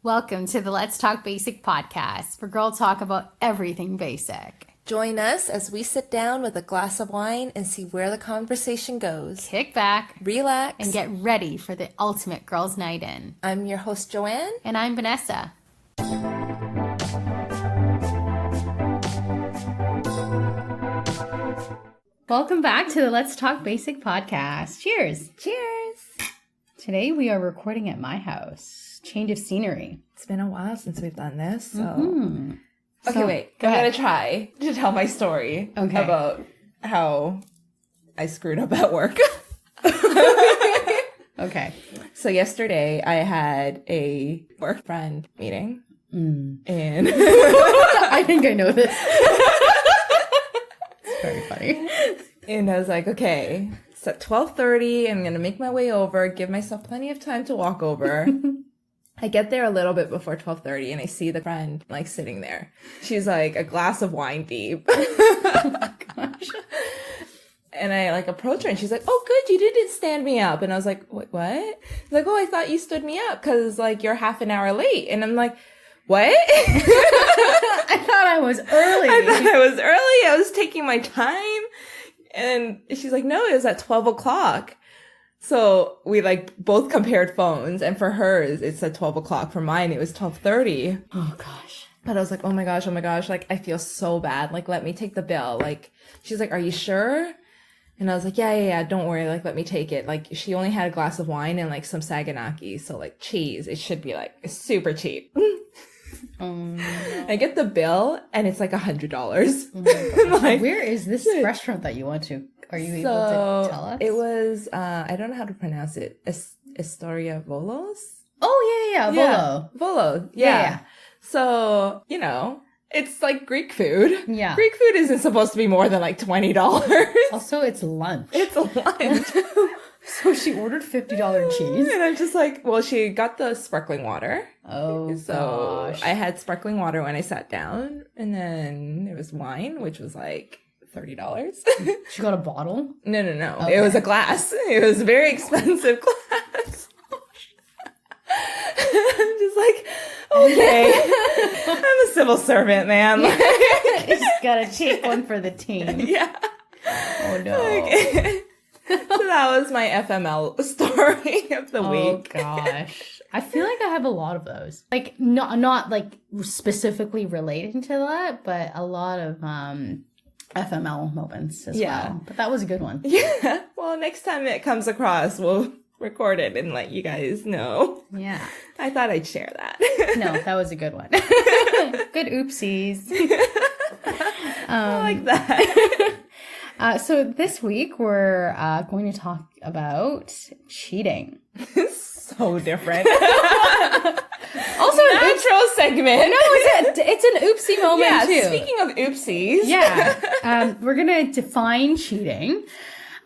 Welcome to the Let's Talk Basic podcast, where girls talk about everything basic. Join us as we sit down with a glass of wine and see where the conversation goes. Kick back, Relax, and get ready for the ultimate girls' night in. I'm your host, Joanne. And I'm Vanessa. Welcome back to the Let's Talk Basic podcast. Cheers. Cheers. Today we are recording at my house. Change of scenery. It's been a while since we've done this, so... Okay, So, wait. I'm going to try to tell my story about how I screwed up at work. Okay. So yesterday I had a work friend meeting. And I think I know this. It's very funny. And I was like, okay, it's at 12:30. I'm going to make my way over, give myself plenty of time to walk over. I get there a little bit before 12:30 and I see the friend like sitting there. She's like a glass of wine deep. Oh, gosh. And I like approach her and she's like, oh, good, you didn't stand me up. And I was like, what? She's like, oh, I thought you stood me up because like you're half an hour late. And I'm like, what? I thought I was early. I thought I was early. I was taking my time. And she's like, no, it was at 12 o'clock. So we like both compared phones, and for hers, it's at 12 o'clock. For mine, it was 12:30. Oh, gosh. But I was like, oh my gosh. Like, I feel so bad. Like, let me take the bill. Like, she's like, are you sure? And I was like, yeah, don't worry. Like, let me take it. Like, she only had a glass of wine and like some Saganaki. So like cheese, it should be like super cheap. I get the bill and it's like $100. Oh like, where is this restaurant that you went to? Are you able to tell us? It was, I don't know how to pronounce it. Historia Volos? Oh, yeah. Volo. Volo. Yeah. So, you know, it's like Greek food. Yeah. Greek food isn't supposed to be more than like $20. Also, it's lunch. It's lunch. So she ordered $50 cheese. And I'm just like, well, she got the sparkling water. Oh, So gosh. I had sparkling water when I sat down. And then it was wine, which was like $30. She got a bottle? No. Okay. It was a glass. It was a very expensive glass. I'm just like, okay. I'm a civil servant, man. Just got a cheap one for the team. Yeah. Oh, no. So that was my FML story of the week. Oh, gosh. I feel like I have a lot of those. Like, not like specifically relating to that, but a lot of FML moments as well. But that was a good one. Yeah. Well, next time it comes across, we'll record it and let you guys know. Yeah. I thought I'd share that. No, that was a good one. Good oopsies. I like that. So this week we're going to talk about cheating. So different. Also, an Natural segment. No, it's an oopsie moment too. Speaking of oopsies. Yeah. We're going to define cheating,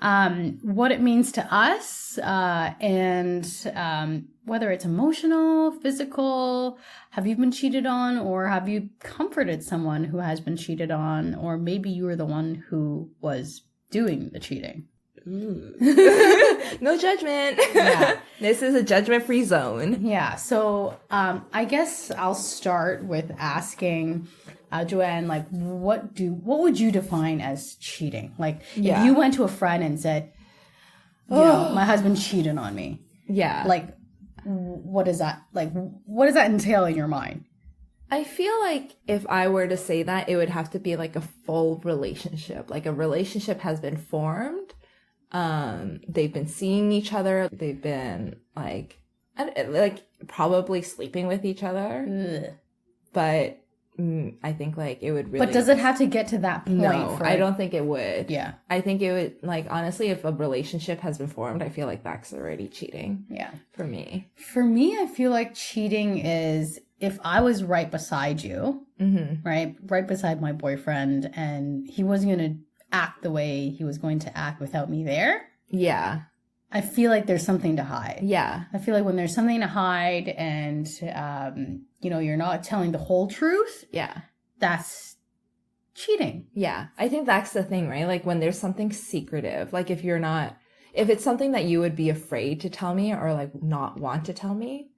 what it means to us, and whether it's emotional, physical, have you been cheated on, or have you comforted someone who has been cheated on, or maybe you were the one who was doing the cheating. No judgment. Yeah. This is a judgment-free zone. Yeah. So I guess I'll start with asking Joanne, like, what would you define as cheating? Like, if you went to a friend and said, you know, my husband cheated on me. Yeah. Like, what is that? Like, what does that entail in your mind? I feel like if I were to say that, it would have to be like a full relationship. Like a relationship has been formed. They've been seeing each other. They've been like probably sleeping with each other. Ugh. But I think like it would really. But does it have to get to that point? No, I don't think it would. Yeah. I think it would, like, honestly, if a relationship has been formed, I feel like that's already cheating. Yeah. For me. For me, I feel like cheating is if I was right beside you, right beside my boyfriend, and he wasn't going to act the way he was going to act without me there. Yeah. I feel like there's something to hide. Yeah. I feel like when there's something to hide and, you know, you're not telling the whole truth. Yeah. That's cheating. Yeah. I think that's the thing, right? Like when there's something secretive, like if it's something that you would be afraid to tell me or like not want to tell me,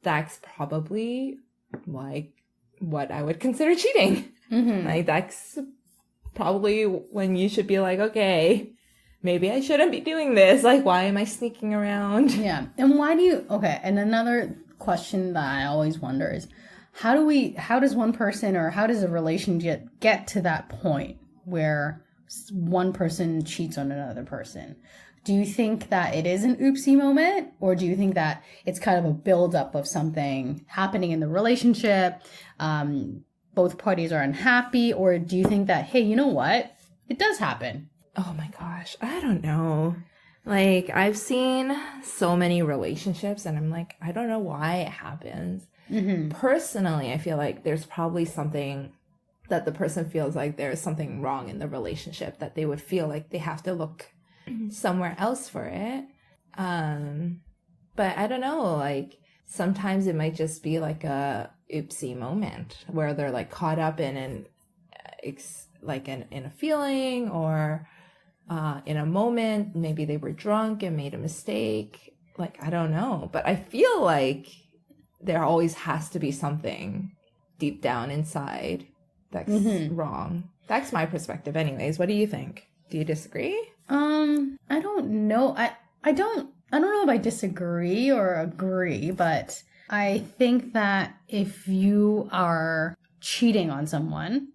that's probably like what I would consider cheating. Like that's probably when you should be like, okay, maybe I shouldn't be doing this. Like, why am I sneaking around? Yeah. And why do you, okay. And another question that I always wonder is how does one person or how does a relationship get to that point where one person cheats on another person? Do you think that it is an oopsie moment, or do you think that it's kind of a buildup of something happening in the relationship? Both parties are unhappy, or do you think that, hey, you know what? It does happen. Oh my gosh, I don't know. Like, I've seen so many relationships and I'm like, I don't know why it happens. Personally, I feel like there's probably something that the person feels like there's something wrong in the relationship, that they would feel like they have to look somewhere else for it. But I don't know, like sometimes it might just be like a oopsie moment where they're like caught up in a feeling, or in a moment, maybe they were drunk and made a mistake. Like, I don't know, but I feel like there always has to be something deep down inside that's wrong. That's my perspective anyways. What do you think? Do you disagree? I don't know. I don't know if I disagree or agree, but I think that if you are cheating on someone,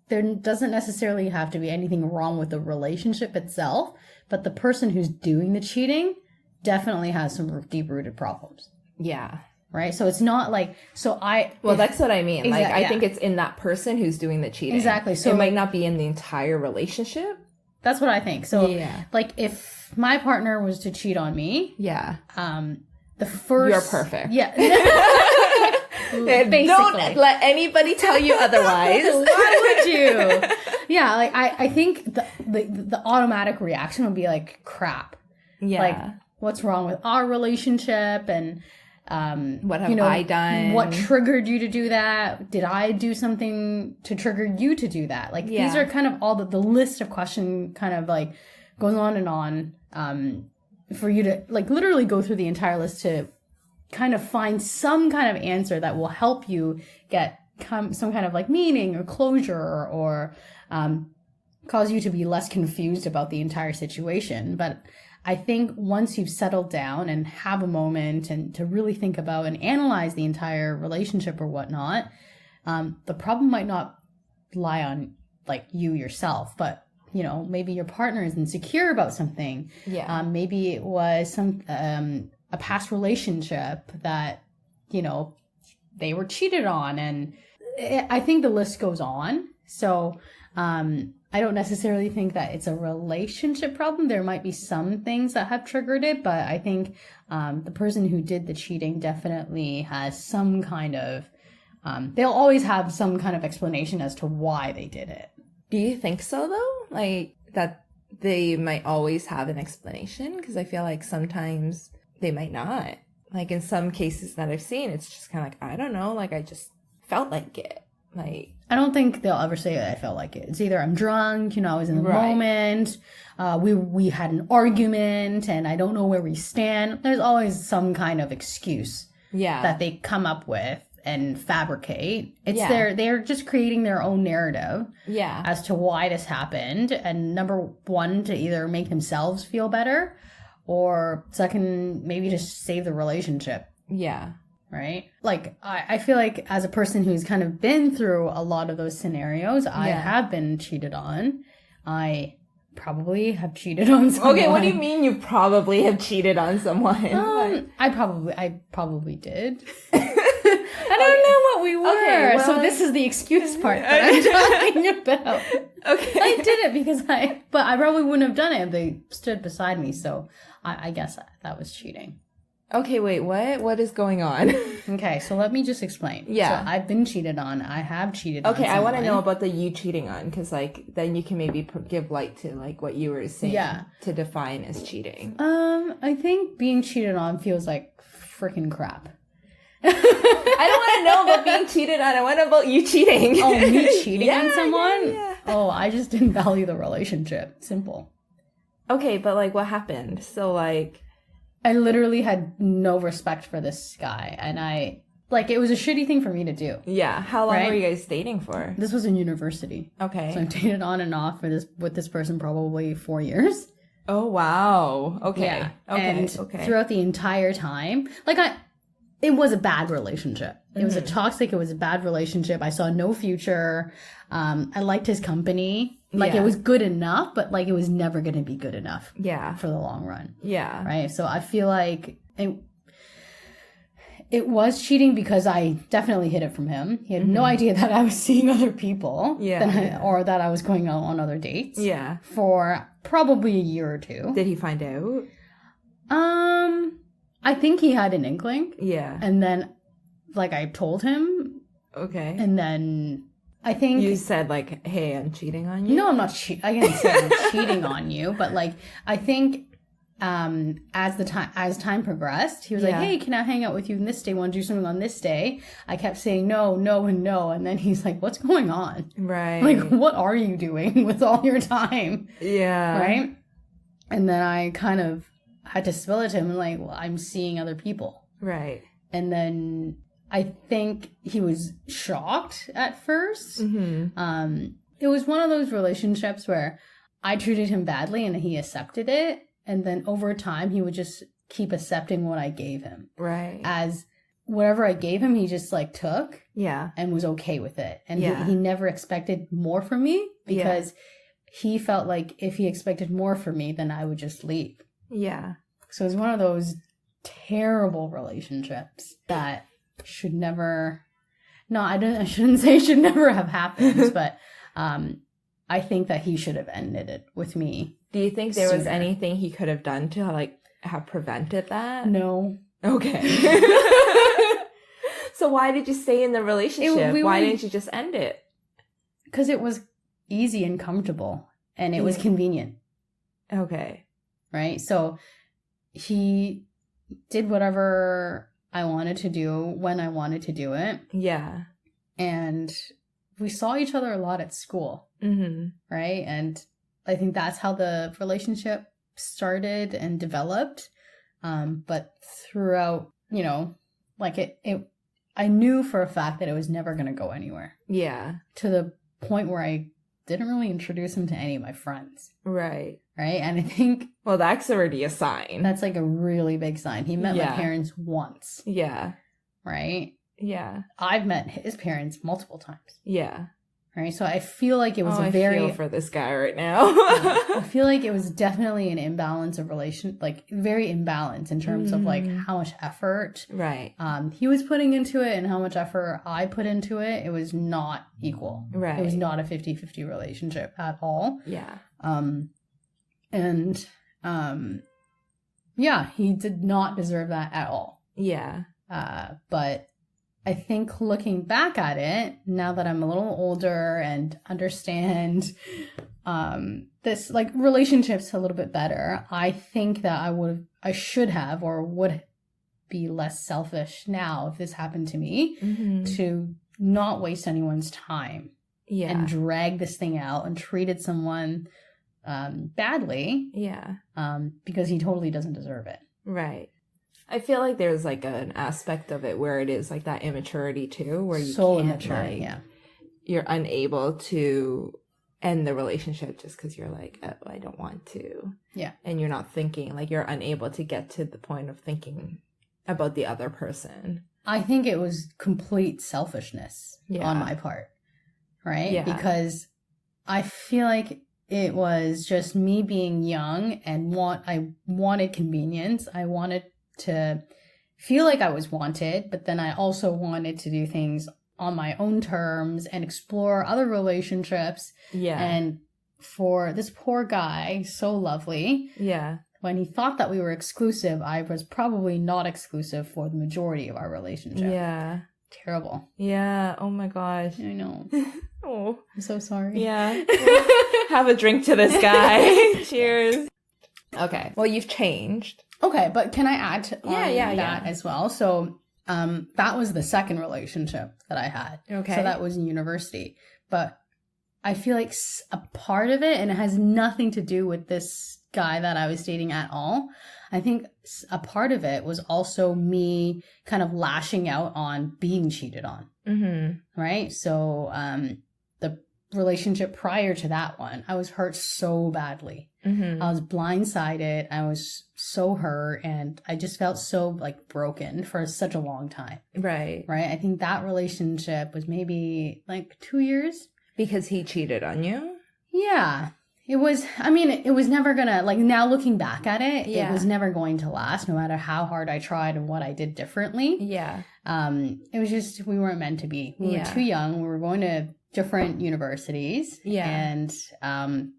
there doesn't necessarily have to be anything wrong with the relationship itself, but the person who's doing the cheating definitely has some deep-rooted problems. Yeah. Right? So it's not like, that's what I mean. Like, I think it's in that person who's doing the cheating. Exactly. So it might not be in the entire relationship. That's what I think. So, like, if my partner was to cheat on me, the first... You're perfect. Yeah. Basically. Don't let anybody tell you otherwise. Why would you? Yeah, like, I think the automatic reaction would be like, crap. Yeah. Like, what's wrong with our relationship? And... what have I done? What triggered you to do that? Did I do something to trigger you to do that? Like, these are kind of all the list of questions kind of like goes on and on, for you to like literally go through the entire list to kind of find some kind of answer that will help you get some kind of like meaning or closure, or cause you to be less confused about the entire situation. But I think once you've settled down and have a moment and to really think about and analyze the entire relationship or whatnot, the problem might not lie on like you yourself, but you know, maybe your partner is insecure about something. Yeah. Maybe it was some a past relationship that, you know, they were cheated on, and I think the list goes on. So I don't necessarily think that it's a relationship problem. There might be some things that have triggered it, but I think the person who did the cheating definitely has some kind of, they'll always have some kind of explanation as to why they did it. Do you think so, though? Like, that they might always have an explanation? Because I feel like sometimes they might not. Like, in some cases that I've seen, it's just kind of like, I don't know, like, I just felt like it. Like, I don't think they'll ever say I felt like it. It's either I'm drunk, you know, I was in the moment, we had an argument, and I don't know where we stand. There's always some kind of excuse that they come up with and fabricate. It's they're just creating their own narrative as to why this happened. And number one, to either make themselves feel better, or second, maybe just save the relationship. Yeah. Right? Like, I feel like as a person who's kind of been through a lot of those scenarios, I have been cheated on. I probably have cheated on someone. Okay, what do you mean you probably have cheated on someone? I probably did. I don't know what we were. Okay, well, so this is the excuse part that I'm talking about. Okay. I did it because but I probably wouldn't have done it if they stood beside me. So I guess that was cheating. Okay, wait, what? What is going on? Okay, so let me just explain. Yeah. So I've been cheated on. I have cheated on Okay, I want to know about the you cheating on, because, like, then you can maybe give light to, like, what you were saying to define as cheating. I think being cheated on feels like freaking crap. I don't want to know about being cheated on. I want to know about you cheating. Oh, me cheating on someone? Yeah. Oh, I just didn't value the relationship. Simple. Okay, but, like, what happened? So, like... I literally had no respect for this guy. And it was a shitty thing for me to do. Yeah. How long Right? were you guys dating for? This was in university. Okay. So I've dated on and off with this person probably 4 years. Oh, wow. Okay. Yeah. Okay. And throughout the entire time, it was a bad relationship. It was it was a bad relationship. I saw no future. I liked his company. It was good enough, but it was never going to be good enough. Yeah. For the long run. Yeah. Right. So I feel like it was cheating because I definitely hid it from him. He had no idea that I was seeing other people. Or that I was going out on other dates. Yeah. For probably a year or two. Did he find out? I think he had an inkling. Yeah. And then, I told him. Okay. And then I think you said hey, I'm cheating on you. No, I'm not cheating. I didn't say I'm cheating on you, but I think as time progressed, he was like, "Hey, can I hang out with you on this day? Want to do something on this day?" I kept saying no, no, and no, and then he's like, "What's going on? Right? What are you doing with all your time?" Yeah. Right. And then I kind of had to spill it to him, well, I'm seeing other people. Right. And then I think he was shocked at first. Mm-hmm. It was one of those relationships where I treated him badly and he accepted it. And then over time, he would just keep accepting what I gave him. Right. As whatever I gave him, he just took. Yeah. And was okay with it. And he never expected more from me because he felt like if he expected more from me, then I would just leave. Yeah. So it's one of those terrible relationships that should never, I shouldn't say should never have happened, but I think that he should have ended it with me. Do you think there was anything he could have done to have prevented that? No. Okay. So why did you stay in the relationship? Why didn't you just end it? Because it was easy and comfortable and it was convenient. Okay. Right? So he did whatever I wanted to do when I wanted to do it. Yeah. And we saw each other a lot at school. Mm-hmm. Right? And I think that's how the relationship started and developed. But throughout, I knew for a fact that it was never going to go anywhere. Yeah. To the point where I didn't really introduce him to any of my friends. Right. Right? And I think... Well, that's already a sign. That's a really big sign. He met my parents once. Yeah. Right? Yeah. I've met his parents multiple times. Yeah. Right? So I feel like it was I feel for this guy right now. I feel like it was definitely an imbalance of very imbalanced in terms of how much effort right he was putting into it and how much effort I put into it. It was not equal. Right. It was not a 50-50 relationship at all. Yeah. He did not deserve that at all. Yeah. But I think looking back at it, now that I'm a little older and understand this relationships a little bit better, I think that I should have or would be less selfish now if this happened to me, to not waste anyone's time and drag this thing out and treated someone badly because he totally doesn't deserve it. Right. I feel like there's an aspect of it where it is that immaturity too, where you can't you're unable to end the relationship just because you're I don't want to. Yeah. And you're not thinking, you're unable to get to the point of thinking about the other person. I think it was complete selfishness on my part. Right? Yeah. Because I feel like it was just me being young and I wanted convenience. I wanted to feel like I was wanted, but then I also wanted to do things on my own terms and explore other relationships. Yeah. And for this poor guy, so lovely. Yeah. When he thought that we were exclusive, I was probably not exclusive for the majority of our relationship. Yeah. Terrible. Yeah. Oh my gosh. I know. Oh. I'm so sorry. Yeah. Have a drink to this guy. Cheers. Okay. Well, you've changed. Okay, but can I add that as well? So that was the second relationship that I had. Okay. So that was in university. But I feel like a part of it, and it has nothing to do with this guy that I was dating at all, I think a part of it was also me kind of lashing out on being cheated on. Mm-hmm. Right? So the relationship prior to that one, I was hurt so badly. Mm-hmm. I was blindsided. I was so hurt, and I just felt so like broken for such a long time. Right. Right? I think that relationship was maybe like 2 years. Because he cheated on you? Yeah. It was, I mean, it was never gonna, like now looking back at it, Yeah. it was never going to last no matter how hard I tried and what I did differently. Yeah. It was just, we weren't meant to be. We Yeah. were too young. We were going to different universities. Yeah. And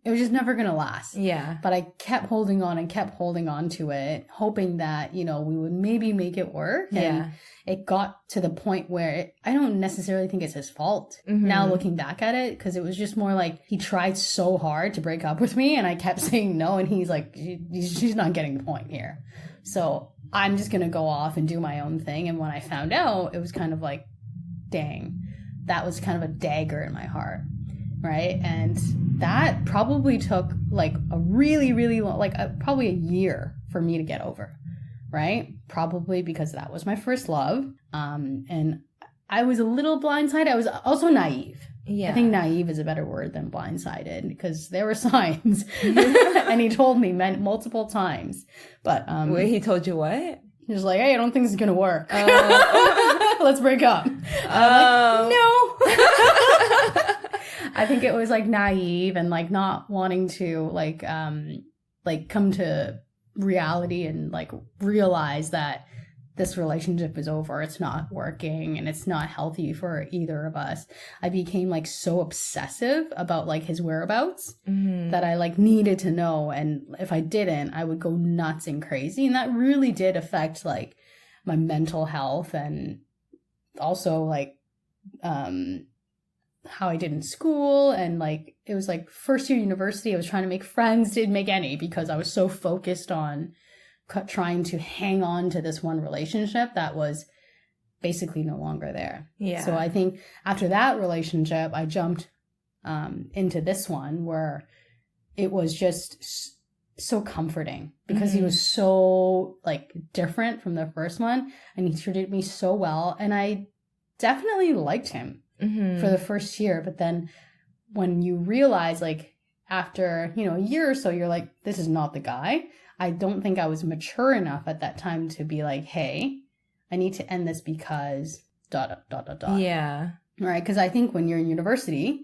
it was just never going to last. Yeah. But I kept holding on and kept holding on to it, hoping that, you know, we would maybe make it work. And Yeah. it got to the point where I don't necessarily think it's his fault Mm-hmm. now looking back at it, because it was just more like he tried so hard to break up with me and I kept saying no, and he's like, she's not getting the point here. So I'm just going to go off and do my own thing. And when I found out, it was kind of like, dang, that was kind of a dagger in my heart. Right. And that probably took like a really, really long, like probably a year for me to get over. Right. Probably because that was my first love. And I was a little blindsided. I was also naive. Yeah. I think naive is a better word than blindsided, because there were signs. And he told me multiple times. But Wait, he told you what? he was like, hey, I don't think this is going to work. Let's break up. I'm like, no. I think it was like naive and like not wanting to like come to reality and like realize that this relationship is over. It's not working and it's not healthy for either of us. I became like so obsessive about like his whereabouts that I like needed to know. And if I didn't, I would go nuts and crazy. And that really did affect like my mental health, and also like how I did in school. And like it was like first year university, I was trying to make friends, didn't make any, because I was so focused on trying to hang on to this one relationship that was basically no longer there. Yeah. So I think after that relationship, I jumped into this one where it was just so comforting, because he was so like different from the first one, and he treated me so well, and I definitely liked him for the first year. But then when you realize like after, you know, a year or so, you're like, this is not the guy. I don't think I was mature enough at that time to be like, hey, I need to end this because ... Yeah. Right? Because I think when you're in university,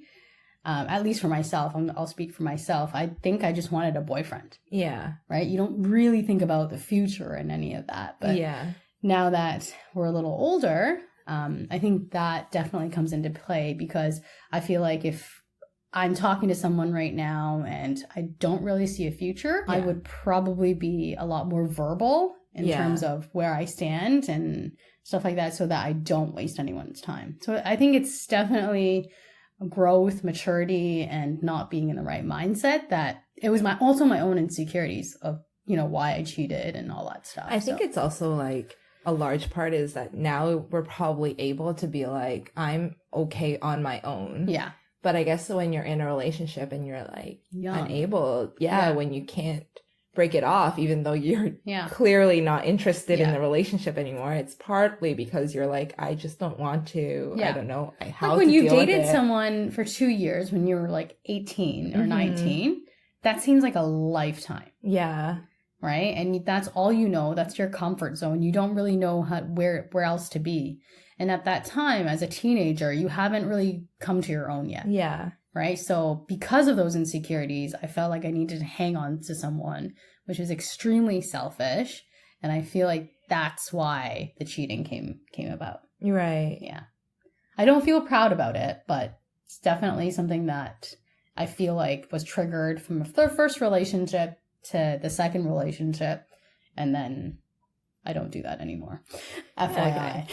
at least for myself, I'll speak for myself, I think I just wanted a boyfriend. Yeah. Right? You don't really think about the future and any of that. But yeah. now that we're a little older, I think that definitely comes into play, because I feel like if I'm talking to someone right now and I don't really see a future, I would probably be a lot more verbal in terms of where I stand and stuff like that, so that I don't waste anyone's time. So I think it's definitely growth, maturity, and not being in the right mindset that it was also my own insecurities of, you know, why I cheated and all that stuff. I think it's also like a large part is that now we're probably able to be like, I'm okay on my own. Yeah. But I guess when you're in a relationship and you're like Young. unable, when you can't break it off, even though you're clearly not interested in the relationship anymore, it's partly because you're like, I just don't want to. I don't know how like when to you deal with dated it. someone for 2 years when you were like 18 or 19, that seems like a lifetime. Yeah. Right? And that's all you know. That's your comfort zone. You don't really know where else to be. And at that time, as a teenager, you haven't really come to your own yet. Yeah. Right? So because of those insecurities, I felt like I needed to hang on to someone, which is extremely selfish. And I feel like that's why the cheating came about. Right. Yeah. I don't feel proud about it, but it's definitely something that I feel like was triggered from the first relationship to the second relationship. And then I don't do that anymore. FYI.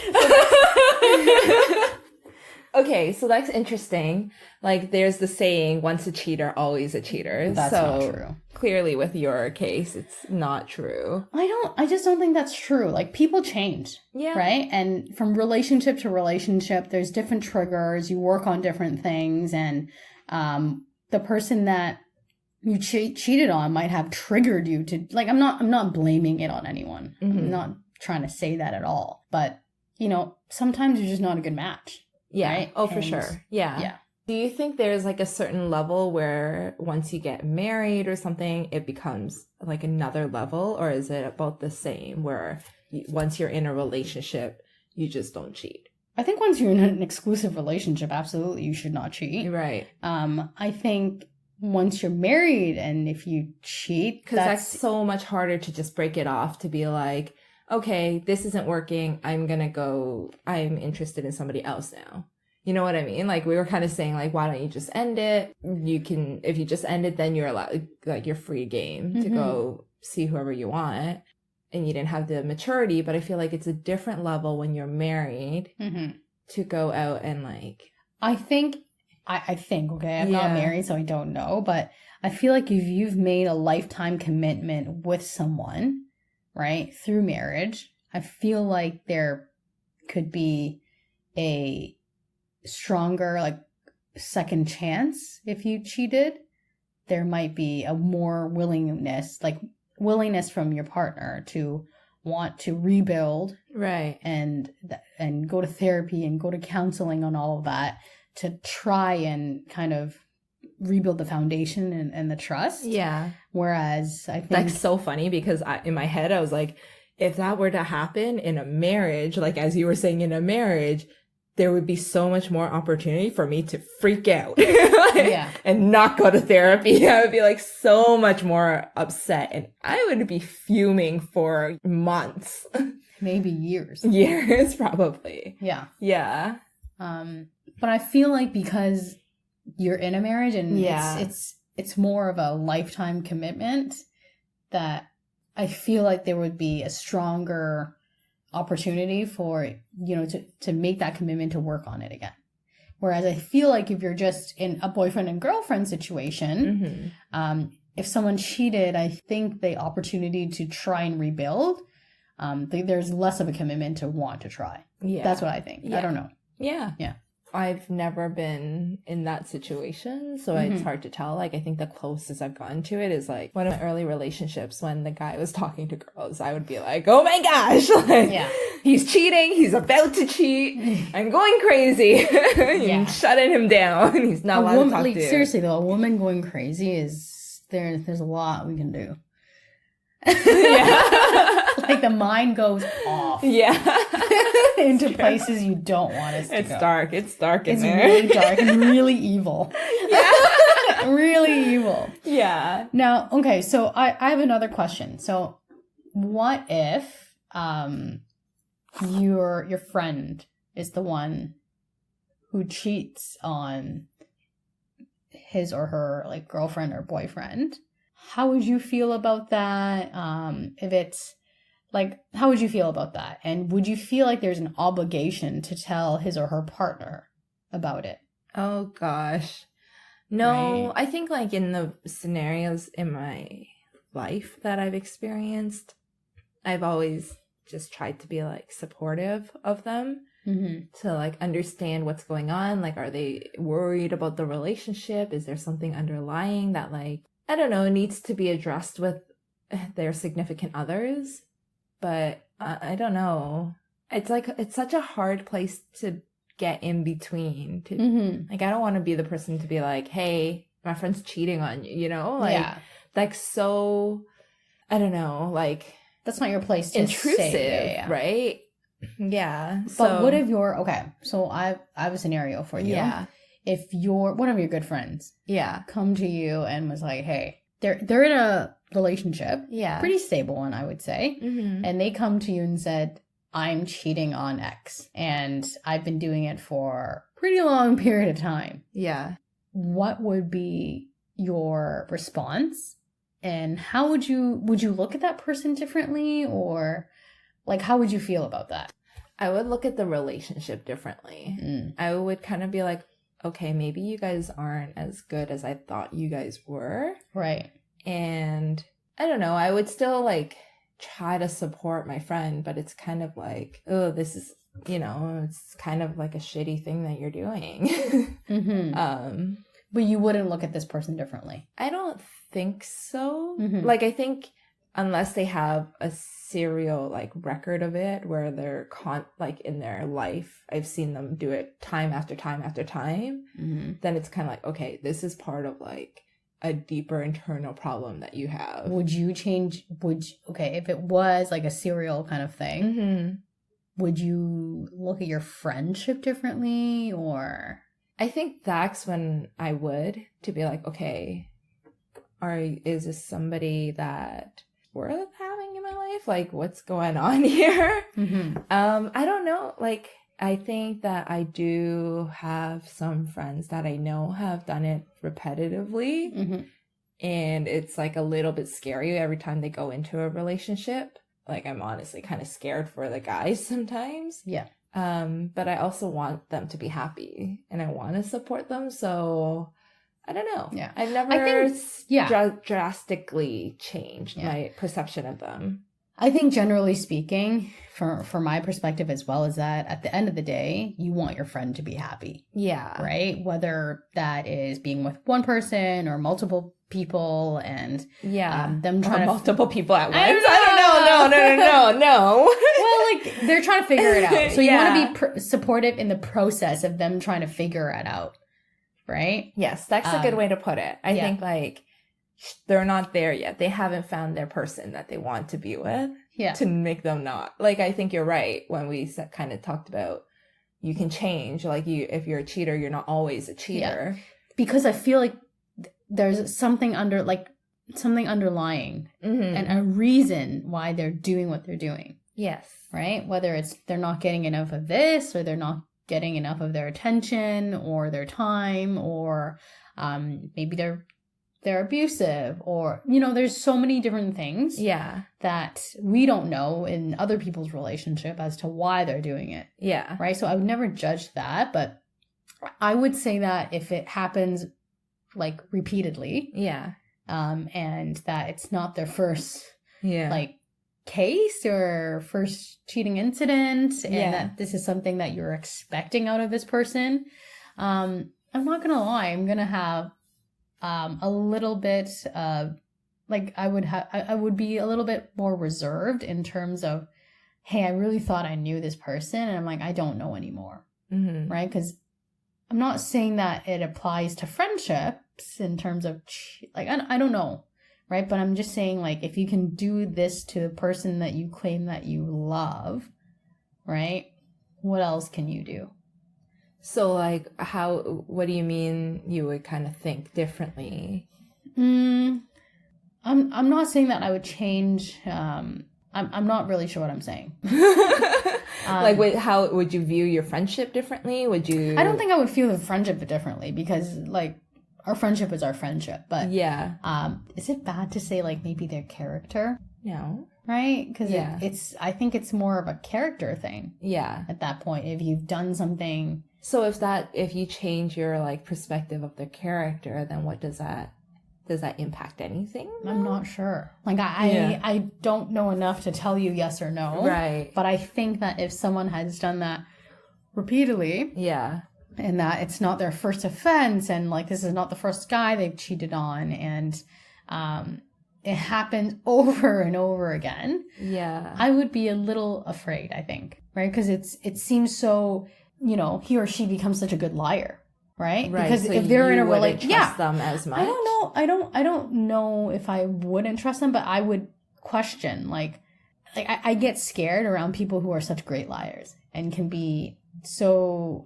Okay, so that's interesting. Like, there's the saying, once a cheater, always a cheater. That's not true. Clearly with your case, it's not true. I just don't think that's true. Like, people change. Yeah. Right? And from relationship to relationship, there's different triggers. You work on different things. And the person that you cheated on might have triggered you to, like, I'm not blaming it on anyone. I'm not trying to say that at all. But, sometimes you're just not a good match. Yeah. Right? Oh, for sure. Yeah. Yeah. Do you think there's like a certain level where once you get married or something, it becomes like another level, or is it about the same where once you're in a relationship, you just don't cheat? I think once you're in an exclusive relationship, absolutely you should not cheat. Right. I think once you're married and if you cheat, because that's so much harder to just break it off, to be like, okay, this isn't working. I'm interested in somebody else now. You know what I mean? Like, we were kind of saying, like, why don't you just end it? If you just end it, then you're allowed, like, you're free game to go see whoever you want. And you didn't have the maturity, but I feel like it's a different level when you're married to go out and, like... I think, okay, I'm not married, so I don't know, but I feel like if you've made a lifetime commitment with someone, right, through marriage, I feel like there could be a stronger, like, second chance if you cheated. There might be a more willingness from your partner to want to rebuild, right, and go to therapy and go to counseling on all of that to try and kind of rebuild the foundation and the trust. Yeah. Whereas I think that's so funny, because in my head I was like, if that were to happen in a marriage, like as you were saying, in a marriage, there would be so much more opportunity for me to freak out and not go to therapy. I would be like so much more upset, and I would be fuming for months. Maybe years. Years, probably. Yeah. Yeah. But I feel like because you're in a marriage and it's more of a lifetime commitment, that I feel like there would be a stronger opportunity for, to make that commitment to work on it again. Whereas I feel like if you're just in a boyfriend and girlfriend situation, if someone cheated, I think the opportunity to try and rebuild, there's less of a commitment to want to try. Yeah. That's what I think. Yeah. I don't know. Yeah. Yeah. I've never been in that situation, so it's hard to tell. Like, I think the closest I've gotten to it is like one of my early relationships when the guy was talking to girls. I would be like, oh my gosh, like, he's cheating, he's about to cheat, I'm going crazy. Shutting him down. He's not allowed to talk to you. Seriously though, a woman going crazy is there's a lot we can do. Like, the mind goes off. Into places you don't want us to go. It's dark in it's there. Really dark and really evil. Really evil. Yeah. Now, okay, so I have another question. So what if your friend is the one who cheats on his or her, like, girlfriend or boyfriend? How would you feel about that? If it's like, how would you feel about that? And would you feel like there's an obligation to tell his or her partner about it? Oh gosh. No, Right. I think like in the scenarios in my life that I've experienced, I've always just tried to be like supportive of them, to like understand what's going on. Like, are they worried about the relationship? Is there something underlying that, like, I don't know, needs to be addressed with their significant others? But I don't know. It's like, it's such a hard place to get in between. Like, I don't want to be the person to be like, hey, my friend's cheating on you, like so, I don't know, like, that's not your place to intrusive, say. right? Yeah. But what if so I have a scenario for you. Yeah. If one of your good friends come to you and was like, hey, they're in a relationship, pretty stable one, I would say, and they come to you and said, I'm cheating on X and I've been doing it for a pretty long period of time. What would be your response? And how would you look at that person differently, or like, how would you feel about that? I would look at the relationship differently. I would kind of be like, okay, maybe you guys aren't as good as I thought you guys were. Right. And I don't know, I would still like try to support my friend, but it's kind of like, oh, this is, it's kind of like a shitty thing that you're doing. But you wouldn't look at this person differently. I don't think so. Mhm. Like, I think unless they have a serial like record of it where they're like in their life, I've seen them do it time after time after time, then it's kind of like, okay, this is part of like a deeper internal problem that you have. Would you change, okay, if it was like a serial kind of thing, would you look at your friendship differently, or? I think that's when I would, to be like, okay, is this somebody that worth having in my life? Like, what's going on here? I don't know. Like, I think that I do have some friends that I know have done it repetitively. And it's like a little bit scary every time they go into a relationship. Like, I'm honestly kind of scared for the guys sometimes. Yeah. But I also want them to be happy and I want to support them. So I don't know. Yeah. I've never drastically changed Yeah. my perception of them. I think generally speaking, for my perspective as well, is that at the end of the day, you want your friend to be happy. Yeah. Right? Whether that is being with one person or multiple people and them trying to multiple people at once. I don't know. No. Well, like they're trying to figure it out. So you Yeah. want to be supportive in the process of them trying to figure it out. Right? Yes, that's a good way to put it. I yeah. think like they're not there yet. They haven't found their person that they want to be with to make them not. Like, I think you're right when we kind of talked about you can change. Like, if you're a cheater, you're not always a cheater. Yeah. Because I feel like there's something underlying and a reason why they're doing what they're doing. Yes. Right? Whether it's they're not getting enough of this, or they're not getting enough of their attention or their time, or maybe they're abusive, or, you know, there's so many different things that we don't know in other people's relationship as to why they're doing it. Yeah. Right? So I would never judge that, but I would say that if it happens like repeatedly, and that it's not their first like case or first cheating incident, and that this is something that you're expecting out of this person, I'm not gonna lie, I'm gonna have a little bit like I would be a little bit more reserved in terms of, hey, I really thought I knew this person, and I'm like, I don't know anymore. Right? Because I'm not saying that it applies to friendships in terms of like I don't know, right? But I'm just saying, like, if you can do this to the person that you claim that you love, right? What else can you do? So, like, what do you mean you would kind of think differently? I'm not saying that I would change. I'm not really sure what I'm saying. Like, how would you view your friendship differently? Would you? I don't think I would view the friendship differently, because like our friendship is our friendship. But is it bad to say like maybe their character? No. Right? Because I think it's more of a character thing. Yeah. At that point, if you've done something. So if you change your like perspective of the character, then what does that impact anything? I'm not sure. Like I don't know enough to tell you yes or no. Right. But I think that if someone has done that repeatedly, and that it's not their first offense, and like this is not the first guy they've cheated on, and it happens over and over again. Yeah. I would be a little afraid, I think, right? Because it seems so, you know, he or she becomes such a good liar, right? Because so if they're in a relationship, trust them as much. I don't know. I don't know if I wouldn't trust them, but I would question, like I get scared around people who are such great liars and can be so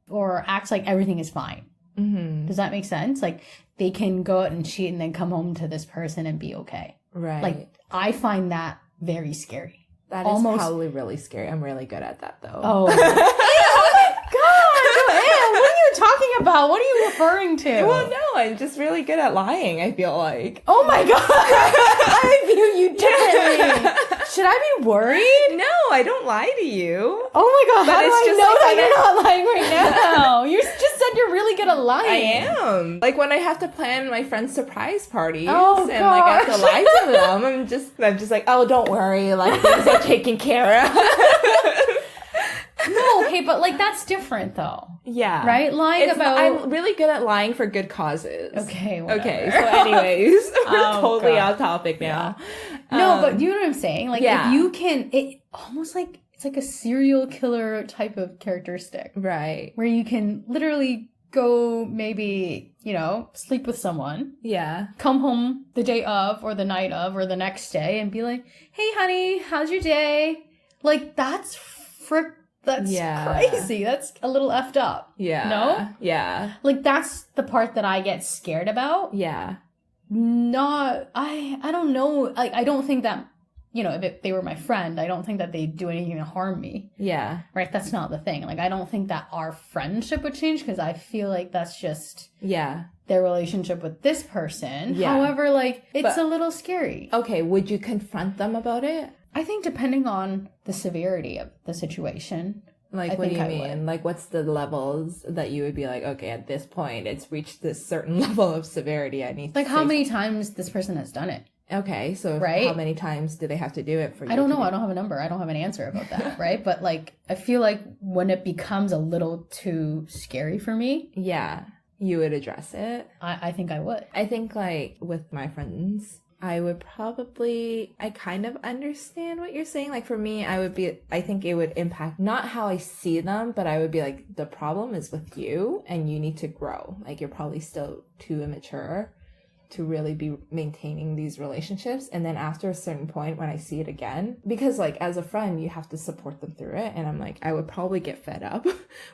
or act like everything is fine. Does that make sense? Like they can go out and cheat and then come home to this person and be okay. Right. Like I find that very scary. That is probably really scary. I'm really good at that though. Oh. Oh my God, Joanne, what are you talking about? What are you referring to? Well, no, I'm just really good at lying, I feel like. Oh my God. I view you differently. Should I be worried? No, I don't lie to you. Oh my God, how do I know that you're not lying right now? You just said you're really good at lying. I am. Like when I have to plan my friend's surprise parties and like I have to lie to them, I'm just like, oh, don't worry, like things are taken care of. No, Okay, but like that's different though. Yeah. Right? Lying about I'm really good at lying for good causes. Okay, whatever. Okay, so anyways, we're Oh, totally God. off topic now. No, but you know what I'm saying? Like yeah. if you can it almost like it's like a serial killer type of characteristic. Right. Where you can literally go maybe, you know, sleep with someone. Yeah. Come home the day of or the night of or the next day and be like, "Hey honey, how's your day?" Like that's crazy. That's a little effed up. Yeah. No? Yeah. Like that's the part that I get scared about. Yeah. Not I don't know. Like I don't think that, you know, if they were my friend, I don't think that they'd do anything to harm me. Yeah. Right? That's not the thing. Like I don't think that our friendship would change because I feel like that's just their relationship with this person. Yeah. However, like it's a little scary. Okay, would you confront them about it? I think depending on the severity of the situation. Like, what do you mean? Like, what's the levels that you would be like, okay, at this point, it's reached this certain level of severity. I need to how many times this person has done it. Okay, so right? How many times do they have to do it for you? I don't know. I don't have a number. I don't have an answer about that, right? But like, I feel like when it becomes a little too scary for me. Yeah, you would address it. I think I would. I think like with my friends, I would probably, I kind of understand what you're saying. Like for me, I think it would impact not how I see them, but I would be like, the problem is with you and you need to grow. Like you're probably still too immature to really be maintaining these relationships. And then after a certain point when I see it again, because like as a friend, you have to support them through it. And I'm like, I would probably get fed up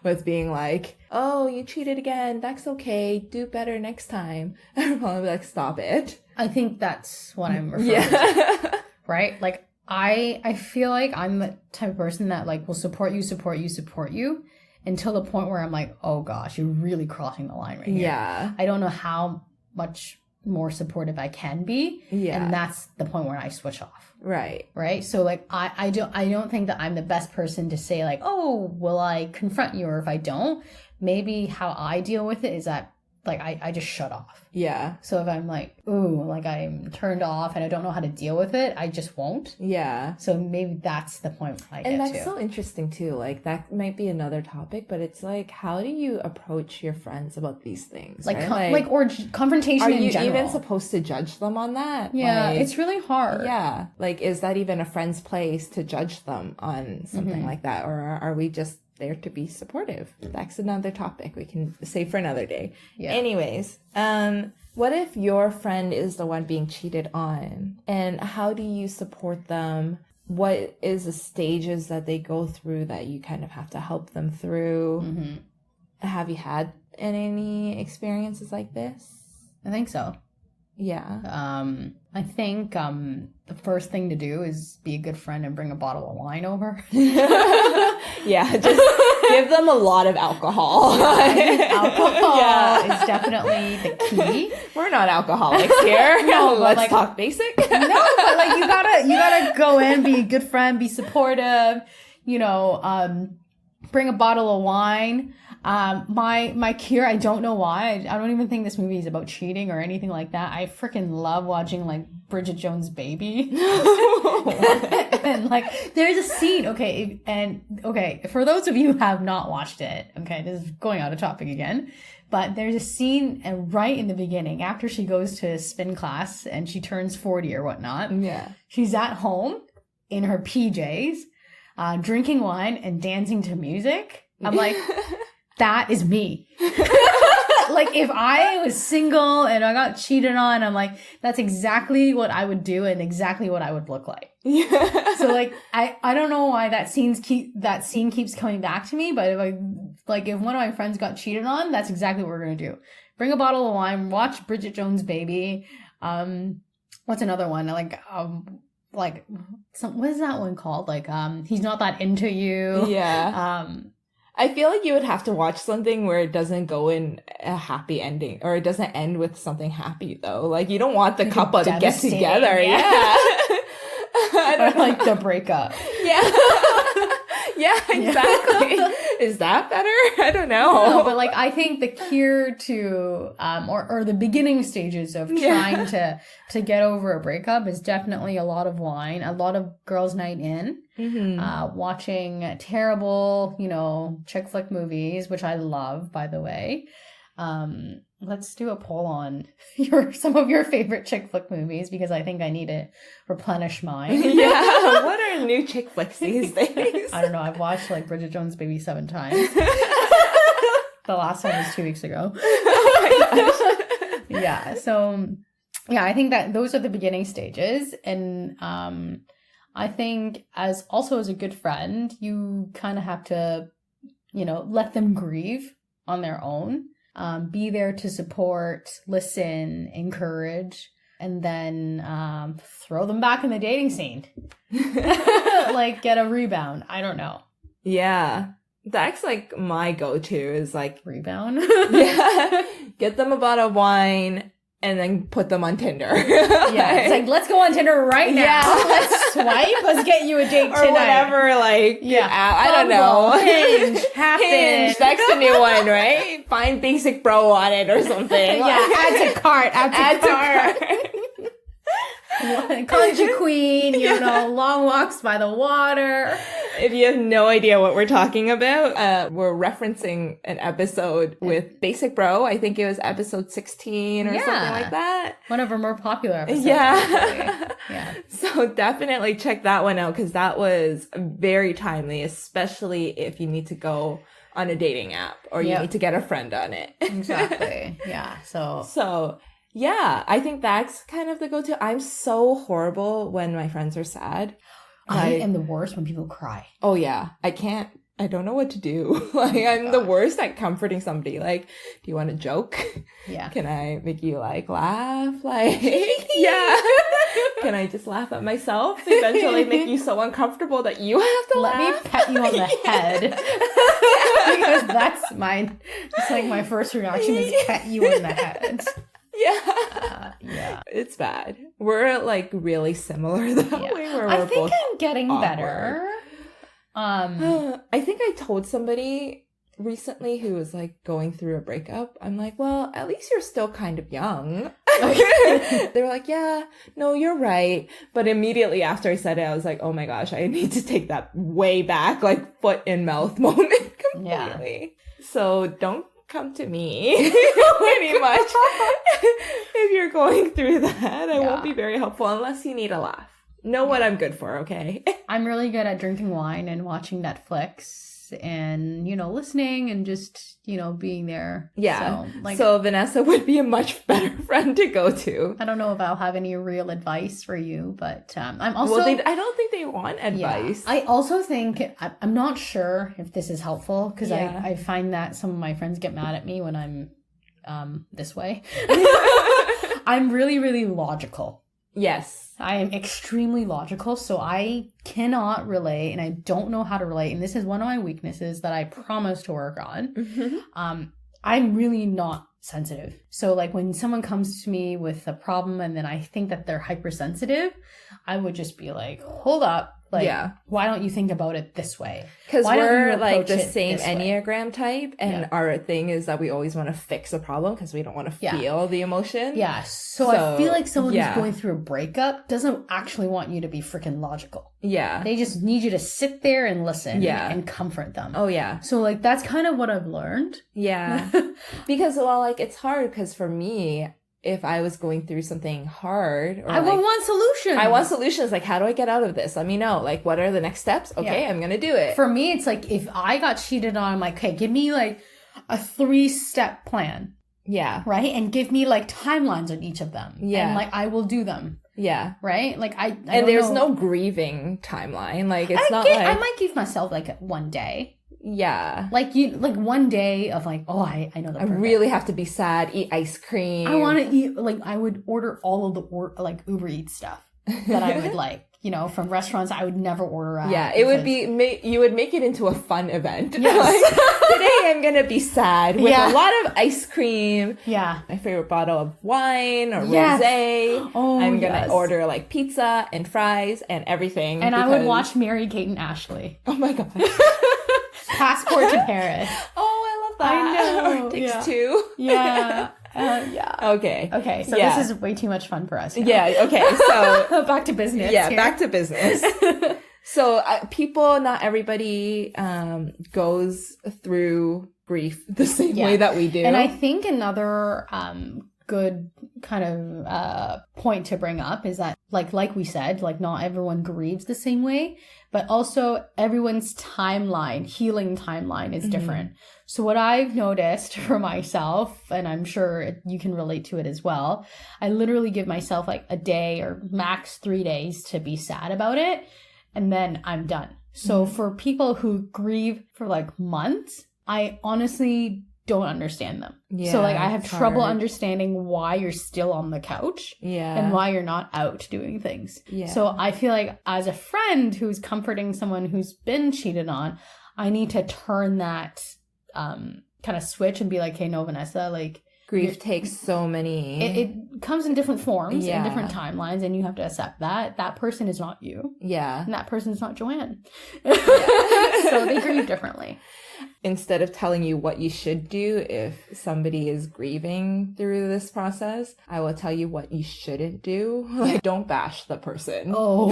with being like, oh, you cheated again. That's okay. Do better next time. I would probably be like, stop it. I think that's what I'm referring to. Right? Like I feel like I'm the type of person that like will support you until the point where I'm like, oh gosh, you're really crossing the line right here. Yeah. I don't know how much more supportive I can be. Yeah. And that's the point where I switch off. Right. Right. So like I don't think that I'm the best person to say like, oh, will I confront you? Or if I don't, maybe how I deal with it is that like I just shut off. Yeah. So if I'm like, ooh, like I'm turned off and I don't know how to deal with it, I just won't. Yeah. So maybe that's the point I get to. And that's so interesting too. Like that might be another topic, but it's like, how do you approach your friends about these things? Like, right? or confrontation in general. Are you even supposed to judge them on that? Yeah, like, it's really hard. Yeah. Like, is that even a friend's place to judge them on something like that? Or are we just there to be supportive? That's another topic we can save for another day. Yeah. Anyways, what if your friend is the one being cheated on? And how do you support them? What is the stages that they go through that you kind of have to help them through? Mm-hmm. Have you had any experiences like this? I think so. Yeah. I think the first thing to do is be a good friend and bring a bottle of wine over. Yeah, just give them a lot of alcohol. Alcohol is definitely the key. We're not alcoholics here. No, let's like, talk basic. No, but like you gotta go in, be a good friend, be supportive. You know, bring a bottle of wine. My cure, I don't know why. I don't even think this movie is about cheating or anything like that. I freaking love watching like Bridget Jones' Baby. And like there's a scene, for those of you who have not watched it, okay, this is going out of topic again, but there's a scene right in the beginning after she goes to spin class and she turns 40 or whatnot. Yeah. She's at home in her PJs, drinking wine and dancing to music. I'm like, that is me. Like if I was single and I got cheated on, I'm like, that's exactly what I would do and exactly what I would look like. Yeah. So like I don't know why that scene keeps coming back to me, but if one of my friends got cheated on, that's exactly what we're gonna do. Bring a bottle of wine, watch Bridget Jones' Baby. What's another one? What is that one called? Like He's Not That Into You. Yeah. I feel like you would have to watch something where it doesn't go in a happy ending, or it doesn't end with something happy though. Like you don't want the couple to get together. Yeah. Or like the breakup. Yeah. Yeah, exactly. Is that better? I don't know. No, but like I think the cure to or the beginning stages of trying to get over a breakup is definitely a lot of wine, a lot of girls' night in, watching terrible, chick flick movies, which I love, by the way. Let's do a poll on some of your favorite chick flick movies, because I think I need to replenish mine. Yeah. What are new chick flicks these days? I don't know. I've watched like Bridget Jones' Baby 7 times. The last time was 2 weeks ago. Oh my gosh. Yeah. So yeah, I think that those are the beginning stages. And I think as a good friend, you kind of have to, let them grieve on their own. Be there to support, listen, encourage, and then throw them back in the dating scene. Like get a rebound. I don't know. Yeah. That's like my go-to is like rebound. Yeah. Get them a bottle of wine and then put them on Tinder. Yeah. It's like, let's go on Tinder right now. Yeah. Let's swipe. Let's get you a date tonight. Or whatever, like, yeah. I don't know. Hinge, Happen. Hinge, that's the new one, right? Find Basic Bro on it or something. Yeah, add to cart. Add to cart. Country Queen, long walks by the water. If you have no idea what we're talking about, we're referencing an episode with Basic Bro. I think it was episode 16 or something like that. One of our more popular episodes. Yeah. Yeah. So definitely check that one out, because that was very timely, especially if you need to go on a dating app or you need to get a friend on it. Exactly. Yeah. So yeah, I think that's kind of the go-to. I'm so horrible when my friends are sad. I am the worst when people cry. Oh yeah. I don't know what to do. Like, I'm the worst at comforting somebody. Like, do you want to joke? Yeah. Can I make you like laugh? Like, yeah. Can I just laugh at myself? Eventually make you so uncomfortable that you have to laugh? Let me pet you on the head. Because that's my first reaction is pet you on the head. Yeah. Yeah. It's bad. We're like really similar that way, where we're I think both I'm getting awkward. better. I think I told somebody recently who was like going through a breakup. I'm like, well, at least you're still kind of young. They were like, yeah, no, you're right. But immediately after I said it, I was like, oh my gosh, I need to take that way back, like foot in mouth moment completely. Yeah. So don't come to me pretty much. If you're going through that, I won't be very helpful unless you need a laugh. Know what I'm good for, okay? I'm really good at drinking wine and watching Netflix and, listening and just, being there. Yeah. So Vanessa would be a much better friend to go to. I don't know if I'll have any real advice for you, but I'm also... Well, I don't think they want advice. Yeah. I also think... I'm not sure if this is helpful, because I find that some of my friends get mad at me when I'm this way. I'm really, really logical. Yes. I am extremely logical, so I cannot relate, and I don't know how to relate, and this is one of my weaknesses that I promise to work on. Mm-hmm. I'm really not sensitive. So like when someone comes to me with a problem and then I think that they're hypersensitive, I would just be like, hold up. Like, why don't you think about it this way? Because we're like the same Enneagram type, and our thing is that we always want to fix a problem because we don't want to feel the emotion. Yeah. So I feel like someone who's going through a breakup doesn't actually want you to be freaking logical. Yeah. They just need you to sit there and listen and comfort them. Oh, yeah. So like that's kind of what I've learned. Yeah. Because, well, like it's hard because for me, if I was going through something hard, or I want solutions. I want solutions. Like, how do I get out of this? Let me know. Like, what are the next steps? Okay, I'm gonna do it. For me, it's like if I got cheated on, I'm like, okay, give me like a 3-step plan. Yeah. Right? And give me like timelines on each of them. Yeah. And like I will do them. Yeah. Right? Like I and there's no grieving timeline. Like it's I might give myself like one day. Yeah. Like one day of like, oh, I know the perfect. I really have to be sad, eat ice cream. I want to eat, like, I would order all of the Uber Eats stuff that I would like, from restaurants I would never order at. Yeah, it would be, you would make it into a fun event. Yes. Like, today I'm going to be sad with a lot of ice cream. Yeah. My favorite bottle of wine or rosé. Oh, I'm going to order like pizza and fries and everything. And I would watch Mary, Kate, and Ashley. Oh my God. Passport to Paris. Oh, I love that. I know. Or Takes Yeah. Two. Yeah. Yeah. Okay. Okay, so Yeah. this is way too much fun for us now. Yeah. Okay. So Back to business. yeah, here. back to business. So people, not everybody goes through grief the same Yeah. way that we do. And I think another good kind of point to bring up is that like we said, like not everyone grieves the same way, but also everyone's healing timeline is different. So what I've noticed for myself, and I'm sure you can relate to it as well, I literally give myself like a day or max 3 days to be sad about it, and then I'm done. So for people who grieve for like months, I honestly don't understand them. Yeah, so like I have it's trouble hard. understanding why you're still on the couch Yeah. and why you're not out doing things. Yeah. So I feel like as a friend who's comforting someone who's been cheated on, I need to turn that kind of switch and be like, hey, no, Vanessa, like Grief takes so many. it comes in different forms Yeah. and different timelines, and you have to accept that that person is not you yeah. and that person is not Joanne. So they grieve differently. Instead of telling you what you should do if somebody is grieving through this process, I will tell you what you shouldn't do. Like, don't bash the person. Oh,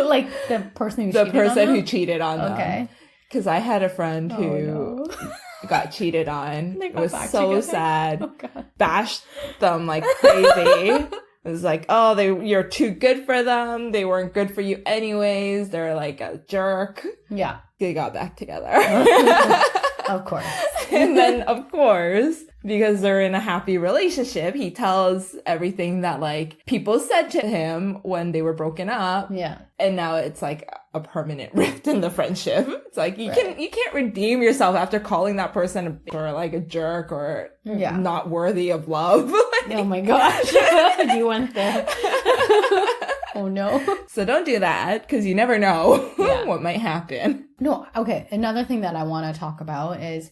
like the person who The cheated on person them? who cheated on them. Okay. Because I had a friend who Oh, no. got cheated on. They It got was back so together? sad. Oh god. Bashed them like crazy. It was like, oh, you're too good for them. They weren't good for you anyways. They're like a jerk. Yeah, They got back together. of course. And then, of course, because they're in a happy relationship, he tells everything that like people said to him when they were broken up. Yeah. And now it's like a permanent rift in the friendship. It's like you Right. can't redeem yourself after calling that person a bitch or like a jerk or Yeah. not worthy of love. Oh my gosh. You went there. Oh no. So don't do that because you never know Yeah. what might happen. No, okay. Another thing that I want to talk about is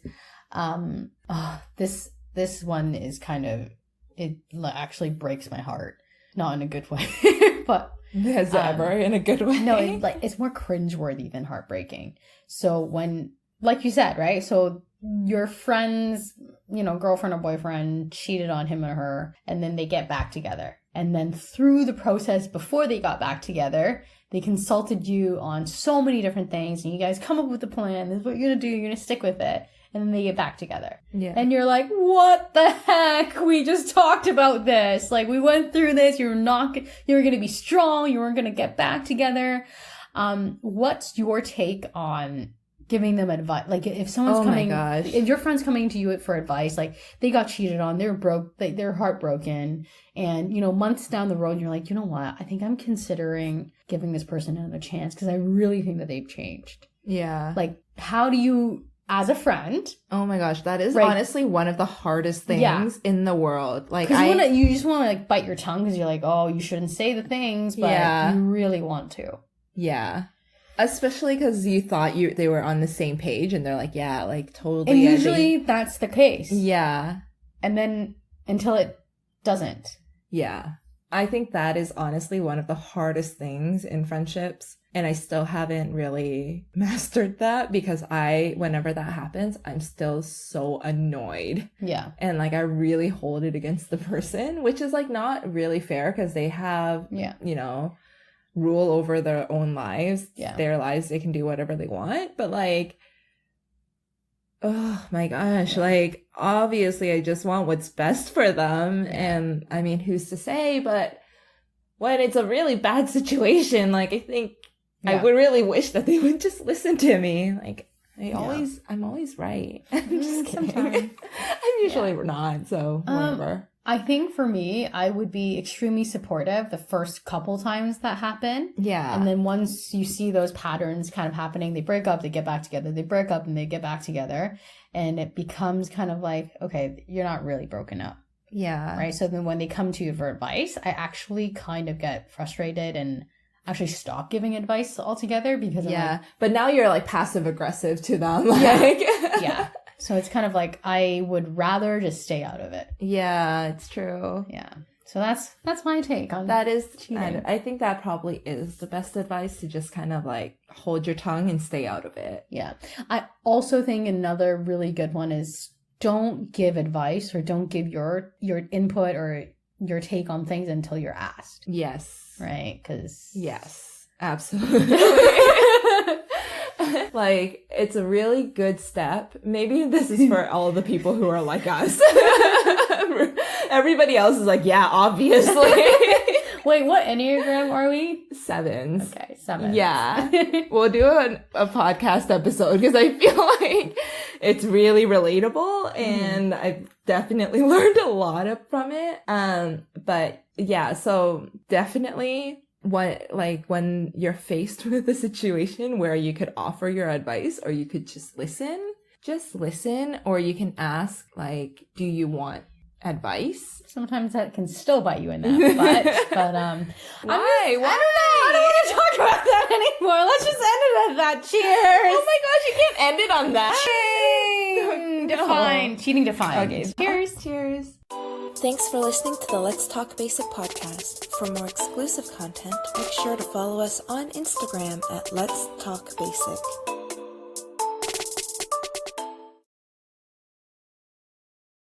this one is kind of, it actually breaks my heart. Not in a good way, but Has ever in a good way. no, it's more cringeworthy than heartbreaking. So when, like you said, right? So your friend's, girlfriend or boyfriend cheated on him or her, and then they get back together. And then through the process before they got back together, they consulted you on so many different things, and you guys come up with a plan. This is what you're gonna do. You're gonna stick with it. And then they get back together. Yeah. And you're like, what the heck? We just talked about this. Like, we went through this. You were going to be strong. You weren't going to get back together. What's your take on giving them advice? Like, if someone's coming, if your friend's coming to you for advice, like they got cheated on, they're heartbroken. And, months down the road, you're like, you know what? I think I'm considering giving this person another chance because I really think that they've changed. Yeah. Like, how do you, as a friend, Oh my gosh, that is Right. honestly one of the hardest things Yeah. in the world. Like because you just want to like bite your tongue because you're like, oh, you shouldn't say the things, but Yeah. you really want to. yeah. Especially because you thought they were on the same page and they're like, yeah, like totally. And usually that's the case. yeah. And then until it doesn't. Yeah. I think that is honestly one of the hardest things in friendships. And I still haven't really mastered that because whenever that happens, I'm still so annoyed. Yeah. And like I really hold it against the person, which is like not really fair because they have, Yeah. rule over their own lives. Yeah. Their lives, they can do whatever they want. But like, oh my gosh, like obviously I just want what's best for them. Yeah. And I mean, who's to say? But when it's a really bad situation, like I think I Yeah. would really wish that they would just listen to me. Like I'm Yeah. always right. I'm just kidding. Sometimes. I'm usually not, so whatever. I think for me, I would be extremely supportive the first couple times that happen. Yeah. And then once you see those patterns kind of happening, they break up, they get back together, they break up and they get back together. And it becomes kind of like, okay, you're not really broken up. yeah. Right. So then when they come to you for advice, I actually kind of get frustrated and actually stop giving advice altogether because I'm Yeah. like, But now you're like passive aggressive to them. Like, yeah. So it's kind of like I would rather just stay out of it. Yeah, it's true. Yeah. So that's my take on That is, cheating. I think that probably is the best advice, to just kind of like hold your tongue and stay out of it. Yeah. I also think another really good one is don't give advice or don't give your input or your take on things until you're asked. Yes. Right? Because Yes, absolutely. Like, it's a really good step. Maybe this is for all the people who are like us. Everybody else is like, yeah, obviously. Wait, what Enneagram are we? 7s. Okay, 7. Yeah. We'll do a podcast episode because I feel like it's really relatable and I've definitely learned a lot from it. But yeah, so definitely when you're faced with a situation where you could offer your advice or you could just listen, or you can ask, like, do you want advice? Sometimes that can still bite you in the butt, but Why? I don't know. I don't want to talk about that anymore. Let's just end it at that. Cheers. Oh my gosh, you can't end it on that. Define. Cheating defined. Okay. Cheers. Cheers. Thanks for listening to the Let's Talk Basic podcast. For more exclusive content, make sure to follow us on Instagram at Let's Talk Basic.